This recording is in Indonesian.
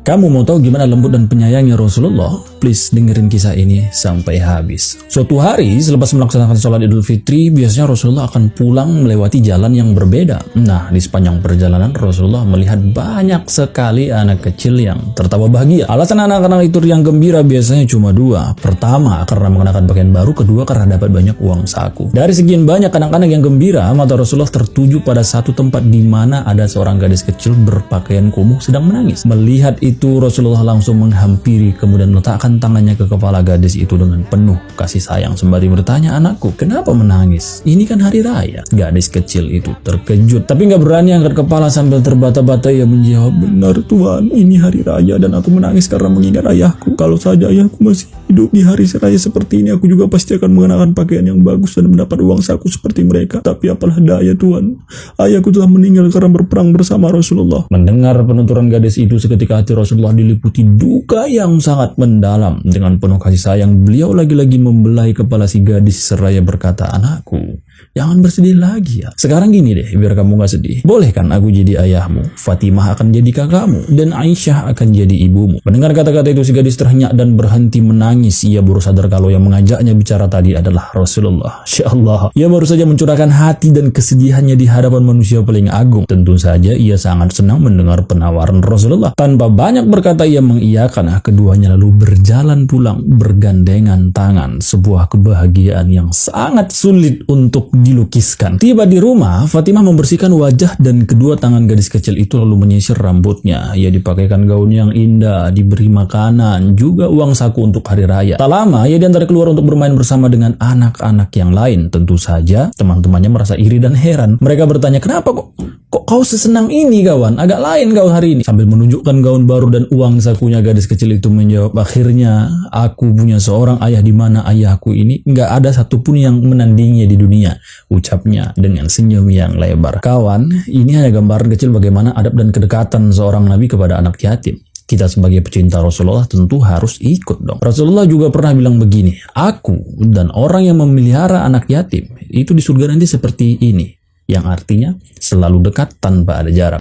Kamu mau tahu gimana lembut dan penyayangnya Rasulullah? Please dengerin kisah ini sampai habis. Suatu hari selepas melaksanakan sholat Idul Fitri, biasanya Rasulullah akan pulang melewati jalan yang berbeda. Nah, di sepanjang perjalanan Rasulullah melihat banyak sekali anak kecil yang tertawa bahagia. Alasan anak-anak itu yang gembira biasanya cuma dua. Pertama, karena mengenakan pakaian baru. Kedua, karena dapat banyak uang saku. Dari sekian banyak anak-anak yang gembira, mata Rasulullah tertuju pada satu tempat di mana ada seorang gadis kecil berpakaian kumuh sedang menangis. Melihat itu, Rasulullah langsung menghampiri kemudian meletakkan tangannya ke kepala gadis itu dengan penuh kasih sayang sembari bertanya, "Anakku, kenapa menangis? Ini kan hari raya." Gadis kecil itu terkejut tapi nggak berani angkat kepala sambil terbata-bata. Ia menjawab, "Benar Tuhan, ini hari raya dan aku menangis karena mengingat ayahku. Kalau saja ayahku masih hidup di hari raya seperti ini, aku juga pasti akan mengenakan pakaian yang bagus dan mendapat uang saku seperti mereka. Tapi apalah daya Tuhan, ayahku telah meninggal karena berperang bersama Rasulullah." Mendengar penuturan gadis itu, seketika hati Rasulullah diliputi duka yang sangat mendalam. Dengan penuh kasih sayang, beliau lagi-lagi membelai kepala si gadis seraya berkata, "Anakku, jangan bersedih lagi ya. Sekarang gini deh, biar kamu gak sedih. Boleh kan aku jadi ayahmu? Fatimah akan jadi kakakmu dan Aisyah akan jadi ibumu." Mendengar kata-kata itu, si gadis terhenyak dan berhenti menangis. Ia baru sadar kalau yang mengajaknya bicara tadi adalah Rasulullah. Insya Allah, ia baru saja mencurahkan hati dan kesedihannya di hadapan manusia paling agung. Tentu saja ia sangat senang mendengar penawaran Rasulullah. Tanpa banyak berkata, ia mengiyakan. Keduanya lalu berjalan pulang bergandengan tangan. Sebuah kebahagiaan yang sangat sulit untuk dilukiskan. Tiba di rumah, Fatimah membersihkan wajah dan kedua tangan gadis kecil itu lalu menyisir rambutnya. Ia dipakaikan gaun yang indah, diberi makanan, juga uang saku untuk hari raya. Tak lama, ia diantar keluar untuk bermain bersama dengan anak-anak yang lain. Tentu saja, teman-temannya merasa iri dan heran. Mereka bertanya, "Kenapa kok kau sesenang ini kawan? Agak lain kau hari ini." Sambil menunjukkan gaun baru dan uang sakunya, gadis kecil itu menjawab, "Akhirnya aku punya seorang ayah di mana ayahku ini nggak ada satupun yang menandinginya di dunia," ucapnya dengan senyum yang lebar. Kawan, ini hanya gambaran kecil bagaimana adab dan kedekatan seorang nabi kepada anak yatim. Kita sebagai pecinta Rasulullah tentu harus ikut dong. Rasulullah juga pernah bilang begini, "Aku dan orang yang memelihara anak yatim itu di surga nanti seperti ini," yang artinya selalu dekat tanpa ada jarak.